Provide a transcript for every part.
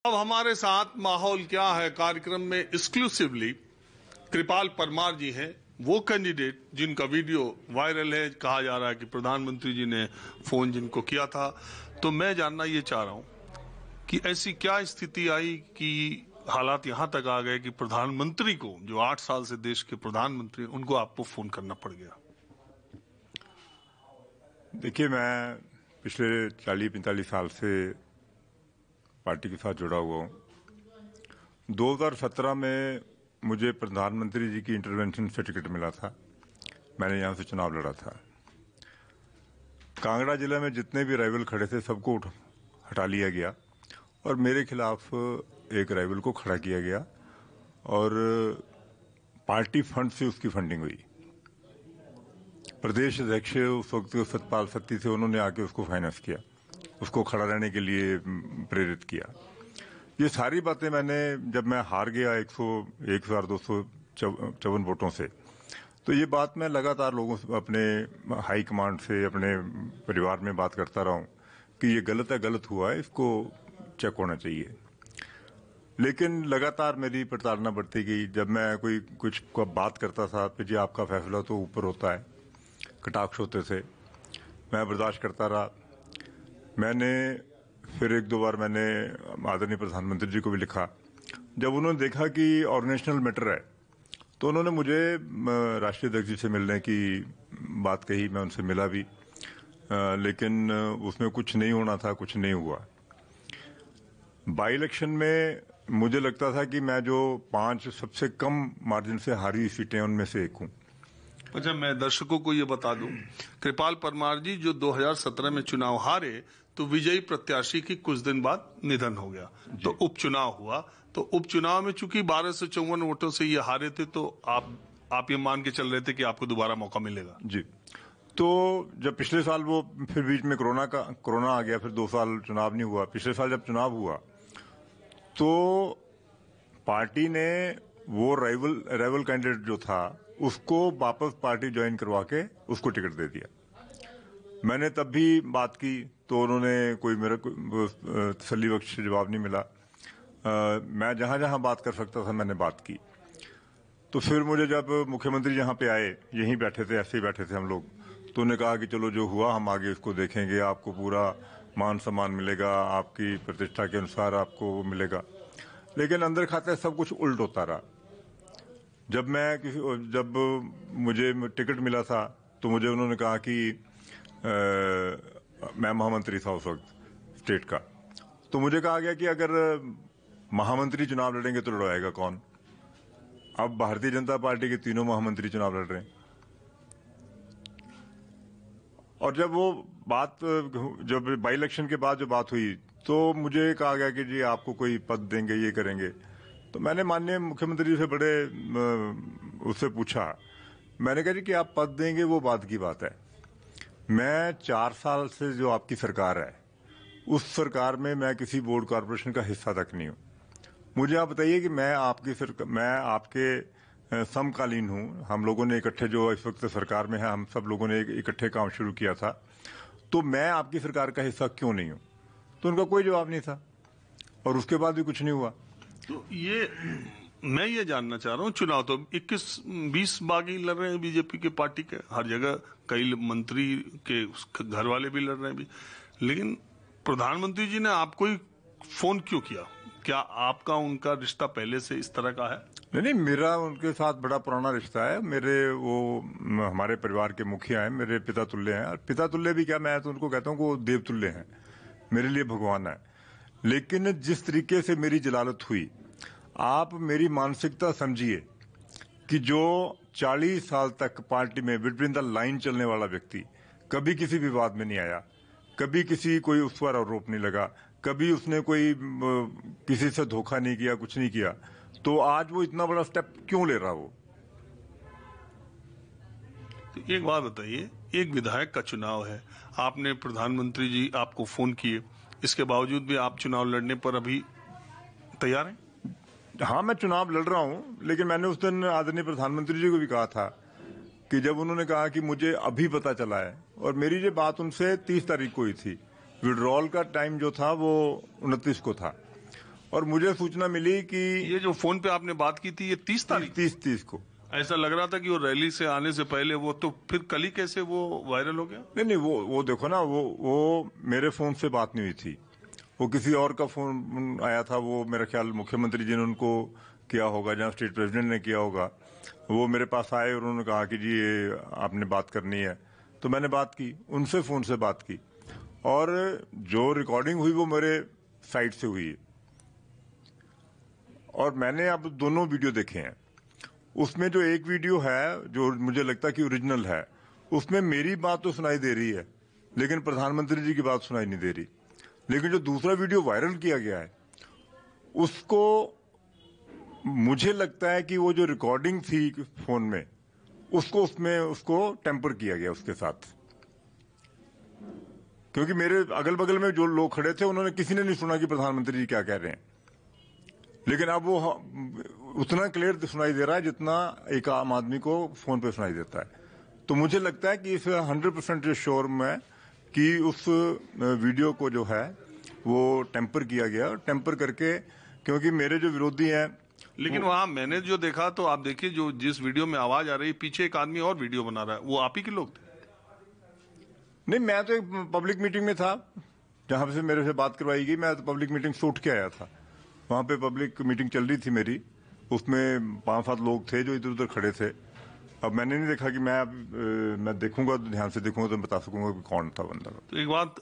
अब हमारे साथ माहौल क्या है कार्यक्रम में एक्सक्लूसिवली कृपाल परमार जी हैं, वो कैंडिडेट जिनका वीडियो वायरल है। कहा जा रहा है कि प्रधानमंत्री जी ने फोन जिनको किया था। तो मैं जानना ये चाह रहा हूं कि ऐसी क्या स्थिति आई कि हालात यहां तक आ गए कि प्रधानमंत्री को, जो 8 साल से देश के प्रधानमंत्री, उनको आपको फोन करना पड़ गया। देखिए, मैं पिछले 40-45 साल से पार्टी के साथ जुड़ा हुआ हूँ। 2017 में मुझे प्रधानमंत्री जी की इंटरवेंशन से टिकट मिला था। मैंने यहाँ से चुनाव लड़ा था। कांगड़ा जिले में जितने भी राइवल खड़े थे सबको हटा लिया गया और मेरे खिलाफ एक राइवल को खड़ा किया गया और पार्टी फंड से उसकी फंडिंग हुई। प्रदेश अध्यक्ष उस वक्त सतपाल सत्ती थे, उन्होंने आके उसको फाइनेंस किया, उसको खड़ा रहने के लिए प्रेरित किया। ये सारी बातें मैंने, जब मैं हार गया 1254 वोटों से, तो ये बात मैं लगातार लोगों से, अपने हाई कमांड से, अपने परिवार में बात करता रहा हूँ कि ये गलत है, गलत हुआ है, इसको चेक होना चाहिए। लेकिन लगातार मेरी प्रताड़ना बढ़ती गई। जब मैं कुछ बात करता था तो जी आपका फैसला तो ऊपर होता है, कटाक्ष होते थे, मैं बर्दाश्त करता रहा। मैंने फिर 1-2 बार मैंने आदरणीय प्रधानमंत्री जी को भी लिखा। जब उन्होंने देखा कि ऑर्गेनाइजेशनल मैटर है तो उन्होंने मुझे राष्ट्रीय अध्यक्ष जी से मिलने की बात कही। मैं उनसे मिला भी, लेकिन उसमें कुछ नहीं होना था, कुछ नहीं हुआ। बाई इलेक्शन में मुझे लगता था कि मैं जो 5 सबसे कम मार्जिन से हारी सीटें उनमें से एक हूँ। अच्छा, मैं दर्शकों को ये बता दूं, कृपाल परमार जी जो 2017 में चुनाव हारे तो विजयी प्रत्याशी की कुछ दिन बाद निधन हो गया, तो उपचुनाव हुआ। तो उपचुनाव में चूंकि 1254 वोटों से ये हारे थे, तो आप ये मान के चल रहे थे कि आपको दोबारा मौका मिलेगा। जी। तो जब पिछले साल वो फिर बीच में कोरोना आ गया, फिर 2 साल चुनाव नहीं हुआ। पिछले साल जब चुनाव हुआ तो पार्टी ने वो राइवल कैंडिडेट जो था उसको वापस पार्टी ज्वाइन करवा के उसको टिकट दे दिया। मैंने तब भी बात की तो उन्होंने कोई मेरा तसल्ली बख्श जवाब नहीं मिला। मैं जहां जहां बात कर सकता था मैंने बात की। तो फिर मुझे जब मुख्यमंत्री यहाँ पे आए, यहीं बैठे थे, ऐसे ही बैठे थे हम लोग, तो उन्होंने कहा कि चलो जो हुआ हम आगे इसको देखेंगे, आपको पूरा मान सम्मान मिलेगा, आपकी प्रतिष्ठा के अनुसार आपको मिलेगा। लेकिन अंदर खाते सब कुछ उल्ट होता रहा। जब मुझे टिकट मिला था तो मुझे उन्होंने कहा कि मैं महामंत्री था उस वक्त स्टेट का, तो मुझे कहा गया कि अगर महामंत्री चुनाव लड़ेंगे तो लड़वाएगा कौन? अब भारतीय जनता पार्टी के तीनों महामंत्री चुनाव लड़ रहे हैं। और जब बाई इलेक्शन के बाद जो बात हुई तो मुझे कहा गया कि जी आपको कोई पद देंगे, ये करेंगे। तो मैंने माननीय मुख्यमंत्री से उससे पूछा, मैंने कहा जी कि आप पद देंगे वो बात की बात है, मैं 4 साल से जो आपकी सरकार है उस सरकार में मैं किसी बोर्ड कॉर्पोरेशन का हिस्सा तक नहीं हूँ। मुझे आप बताइए कि मैं आपके समकालीन हूँ। हम लोगों ने इकट्ठे, जो इस वक्त सरकार में है, हम सब लोगों ने इकट्ठे काम शुरू किया था, तो मैं आपकी सरकार का हिस्सा क्यों नहीं हूँ? तो उनका कोई जवाब नहीं था और उसके बाद भी कुछ नहीं हुआ। तो मैं ये जानना चाह रहा हूँ, चुनाव तो 21-20 बागी लड़ रहे हैं बीजेपी के पार्टी के, हर जगह कई मंत्री के घर वाले भी लड़ रहे हैं भी, लेकिन प्रधानमंत्री जी ने आपको ही फोन क्यों किया? क्या आपका उनका रिश्ता पहले से इस तरह का है? नहीं, मेरा उनके साथ बड़ा पुराना रिश्ता है। वो हमारे परिवार के मुखिया हैं, मेरे पिता तुल्य हैं। और पिता तुल्य भी क्या, मैं तो उनको कहता हूँ कि वो देव तुल्य हैं, मेरे लिए भगवान है। लेकिन जिस तरीके से मेरी जलालत हुई, आप मेरी मानसिकता समझिए कि जो 40 साल तक पार्टी में बिटवीन द लाइन चलने वाला व्यक्ति कभी किसी विवाद में नहीं आया, कभी कोई उस पर आरोप नहीं लगा, कभी उसने किसी से धोखा नहीं किया, कुछ नहीं किया, तो आज वो इतना बड़ा स्टेप क्यों ले रहा? वो तो एक बात बताइए, एक विधायक का चुनाव है, आपने प्रधानमंत्री जी आपको फोन किए, इसके बावजूद भी आप चुनाव लड़ने पर अभी तैयार हैं? हाँ, मैं चुनाव लड़ रहा हूं, लेकिन मैंने उस दिन आदरणीय प्रधानमंत्री जी को भी कहा था कि जब उन्होंने कहा कि मुझे अभी पता चला है, और मेरी ये बात उनसे 30 तारीख को हुई थी, विड्रॉल का टाइम जो था वो 29 को था, और मुझे सूचना मिली कि ये जो फोन पे आपने बात की थी ये 30 तारीख 30 को, ऐसा लग रहा था कि वो रैली से आने से पहले वो, तो फिर कल ही कैसे वो वायरल हो गया? नहीं वो देखो ना, वो मेरे फोन से बात नहीं हुई थी, वो किसी और का फोन आया था। वो मेरा ख्याल मुख्यमंत्री जी ने उनको किया होगा, जहाँ स्टेट प्रेसिडेंट ने किया होगा। वो मेरे पास आए और उन्होंने कहा कि जी ये आपने बात करनी है, तो मैंने बात की उनसे, फोन से बात की, और जो रिकॉर्डिंग हुई वो मेरे साइड से हुई है। और मैंने अब दोनों वीडियो देखे हैं। उसमें जो एक वीडियो है जो मुझे लगता है कि ओरिजिनल है, उसमें मेरी बात तो सुनाई दे रही है लेकिन प्रधानमंत्री जी की बात सुनाई नहीं दे रही। लेकिन जो दूसरा वीडियो वायरल किया गया है उसको, मुझे लगता है कि वो जो रिकॉर्डिंग थी फोन में, उसको टेम्पर किया गया उसके साथ। क्योंकि मेरे अगल बगल में जो लोग खड़े थे उन्होंने, किसी ने नहीं सुना कि प्रधानमंत्री जी क्या कह रहे हैं। लेकिन अब वो उतना क्लियर सुनाई दे रहा है जितना एक आम आदमी को फोन पे सुनाई देता है। तो मुझे लगता है कि इस 100% श्योर मैं कि उस वीडियो को जो है वो टेम्पर किया गया, टेम्पर करके, क्योंकि मेरे जो विरोधी हैं। लेकिन वहां मैंने जो देखा, तो आप देखिए जो जिस वीडियो में आवाज आ रही है, पीछे एक आदमी और वीडियो बना रहा है, वो आप ही के लोग थे? नहीं, मैं तो एक पब्लिक मीटिंग में था जहां से मेरे से बात करवाई गई। मैं तो पब्लिक मीटिंग से उठ के आया था, वहां पे पब्लिक मीटिंग चल रही थी मेरी, उसमें 5-7 लोग थे जो इधर उधर खड़े थे। अब मैंने नहीं देखा कि मैं देखूंगा, ध्यान से देखूंगा तो बता सकूंगा कि कौन था बंदा। तो एक बात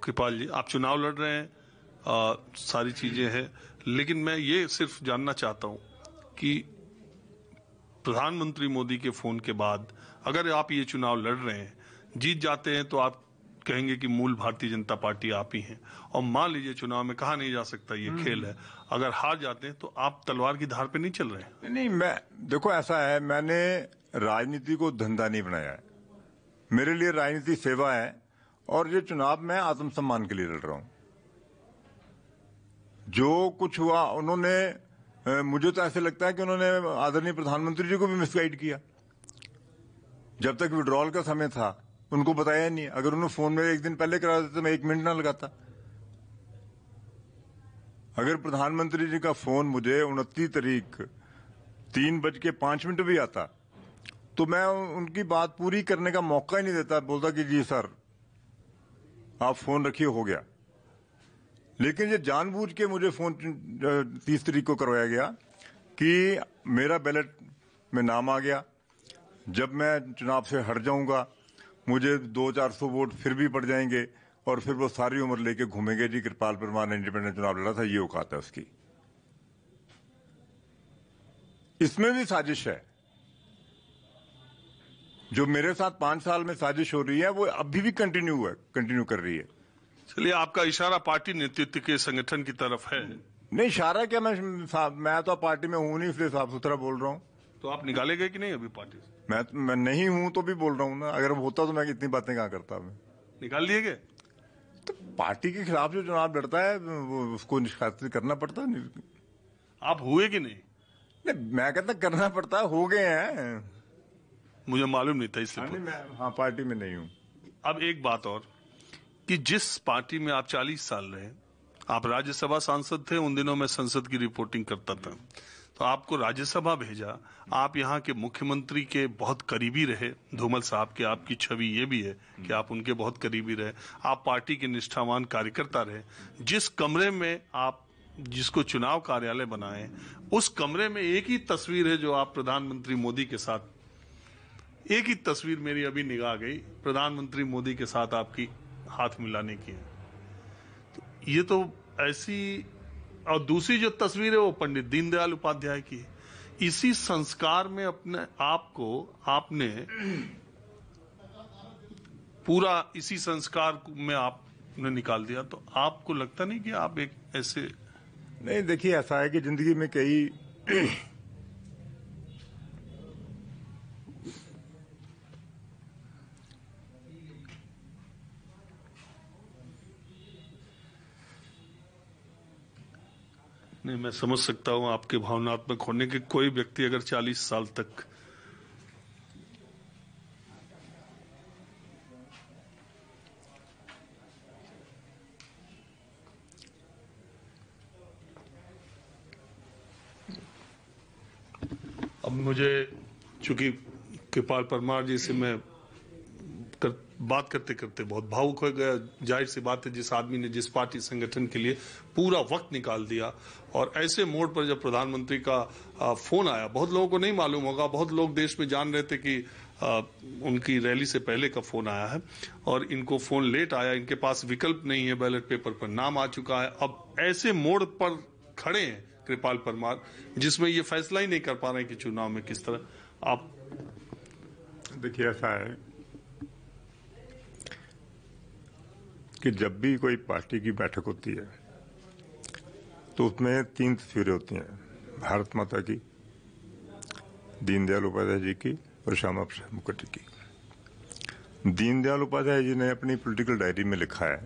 कृपाल जी, आप चुनाव लड़ रहे हैं, सारी चीजें हैं, लेकिन मैं ये सिर्फ जानना चाहता हूं कि प्रधानमंत्री मोदी के फोन के बाद अगर आप ये चुनाव लड़ रहे हैं, जीत जाते हैं तो आप कहेंगे कि मूल भारतीय जनता पार्टी आप ही हैं, और मान लीजिए चुनाव में कहा नहीं जा सकता, ये खेल है, अगर हार जाते हैं तो आप तलवार की धार पे नहीं चल रहे हैं? नहीं, मैं देखो ऐसा है, मैंने राजनीति को धंधा नहीं बनाया है। मेरे लिए राजनीति सेवा है, और ये चुनाव मैं आत्मसम्मान के लिए लड़ रहा हूं। जो कुछ हुआ, उन्होंने, मुझे तो ऐसे लगता है कि उन्होंने आदरणीय प्रधानमंत्री जी को भी मिसगाइड किया। जब तक विड्रॉल का समय था उनको बताया नहीं। अगर उन्होंने फोन में एक दिन पहले करा देते तो मैं 1 मिनट ना लगाता। अगर प्रधानमंत्री जी का फोन मुझे 29 तारीख 3:05 भी आता तो मैं उनकी बात पूरी करने का मौका ही नहीं देता, बोलता कि जी सर आप फोन रखिए, हो गया। लेकिन ये जानबूझ के मुझे फोन 30 तारीख को करवाया गया कि मेरा बैलेट में नाम आ गया, जब मैं चुनाव से हट जाऊंगा मुझे 200-400 वोट फिर भी पड़ जाएंगे, और फिर वो सारी उम्र लेके घूमेंगे जी कृपाल परमार ने इंडिपेंडेंट चुनाव लड़ा था, ये औकात है उसकी। इसमें भी साजिश है। जो मेरे साथ 5 साल में साजिश हो रही है वो अभी भी कंटिन्यू कर रही है। चलिए, आपका इशारा पार्टी नेतृत्व के संगठन की तरफ है। नहीं, इशारा क्या, मैं तो पार्टी में हूं नहीं, इसलिए साफ सुथरा बोल रहा हूं। तो आप निकाले गए कि नहीं अभी पार्टी से? मैं नहीं हूं तो भी बोल रहा हूं ना। अगर होता तो मैं इतनी बातें कहां करता। मैं निकाल दिए गए? तो पार्टी के खिलाफ जो चुनाव लड़ता है वो उसको निष्कासित करना पड़ता है। आप हुए कि नहीं? नहीं, मैं कहता करना पड़ता है, हो गए हैं। मुझे मालूम नहीं था, इसलिए नहीं, मैं पार्टी में नहीं हूं। अब एक बात और, कि जिस पार्टी में आप 40 साल रहे, आप राज्यसभा सांसद थे, उन दिनों मैं संसद की रिपोर्टिंग करता था, तो आपको राज्यसभा भेजा, आप यहाँ के मुख्यमंत्री के बहुत करीबी रहे, धूमल साहब के, आपकी छवि ये भी है कि आप उनके बहुत करीबी रहे, आप पार्टी के निष्ठावान कार्यकर्ता रहे। जिस कमरे में आप, जिसको चुनाव कार्यालय बनाए, उस कमरे में एक ही तस्वीर है जो आप प्रधानमंत्री मोदी के साथ, एक ही तस्वीर मेरी अभी निगाह गई, प्रधानमंत्री मोदी के साथ आपकी हाथ मिलाने की है। तो ये तो ऐसी, और दूसरी जो तस्वीर है वो पंडित दीनदयाल उपाध्याय की है। इसी संस्कार में अपने आप को आपने पूरा, इसी संस्कार में आपने निकाल दिया, तो आपको लगता नहीं कि आप एक ऐसे? नहीं, देखिए ऐसा है कि जिंदगी में कई नहीं, मैं समझ सकता हूं आपके भावनात्मक होने के। कोई व्यक्ति अगर 40 साल तक अब मुझे चूंकि कृपाल परमार जी से मैं बात करते करते बहुत भावुक हो गया। जाहिर सी बात है, जिस आदमी ने जिस पार्टी संगठन के लिए पूरा वक्त निकाल दिया, और ऐसे मोड़ पर जब प्रधानमंत्री का फोन आया, बहुत लोगों को नहीं मालूम होगा, बहुत लोग देश में जान रहे थे कि उनकी रैली से पहले का फोन आया है, और इनको फोन लेट आया, इनके पास विकल्प नहीं है, बैलेट पेपर पर नाम आ चुका है। अब ऐसे मोड़ पर खड़े हैं कृपाल परमार, जिसमें ये फैसला ही नहीं कर पा रहे हैं कि चुनाव में किस तरह। आप देखिए, ऐसा है कि जब भी कोई पार्टी की बैठक होती है तो उसमें 3 तस्वीरें होती हैं, भारत माता की, दीनदयाल उपाध्याय जी की और श्यामा प्रसाद मुखर्जी की। दीनदयाल उपाध्याय जी ने अपनी पॉलिटिकल डायरी में लिखा है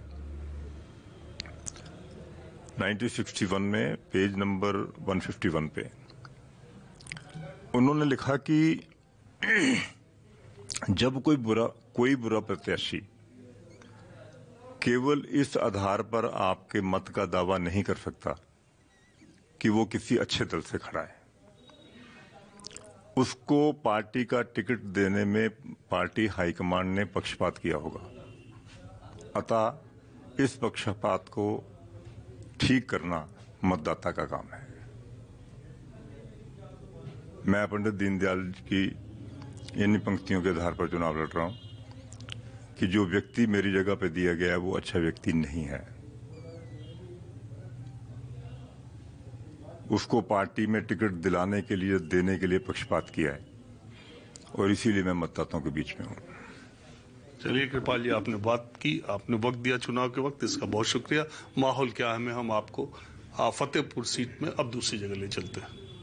1961 में पेज नंबर 151 पे उन्होंने लिखा कि जब कोई बुरा प्रत्याशी केवल इस आधार पर आपके मत का दावा नहीं कर सकता कि वो किसी अच्छे दल से खड़ा है, उसको पार्टी का टिकट देने में पार्टी हाईकमांड ने पक्षपात किया होगा। अतः इस पक्षपात को ठीक करना मतदाता का काम है। मैं पंडित दीनदयाल की इन्हीं पंक्तियों के आधार पर चुनाव लड़ रहा हूं कि जो व्यक्ति मेरी जगह पे दिया गया है वो अच्छा व्यक्ति नहीं है, उसको पार्टी में टिकट दिलाने के लिए, देने के लिए पक्षपात किया है, और इसीलिए मैं मतदाताओं के बीच में हूं। चलिए कृपाल जी, आपने बात की, आपने वक्त दिया चुनाव के वक्त, इसका बहुत शुक्रिया। माहौल क्या है में हम आपको फतेहपुर सीट में अब दूसरी जगह ले चलते हैं।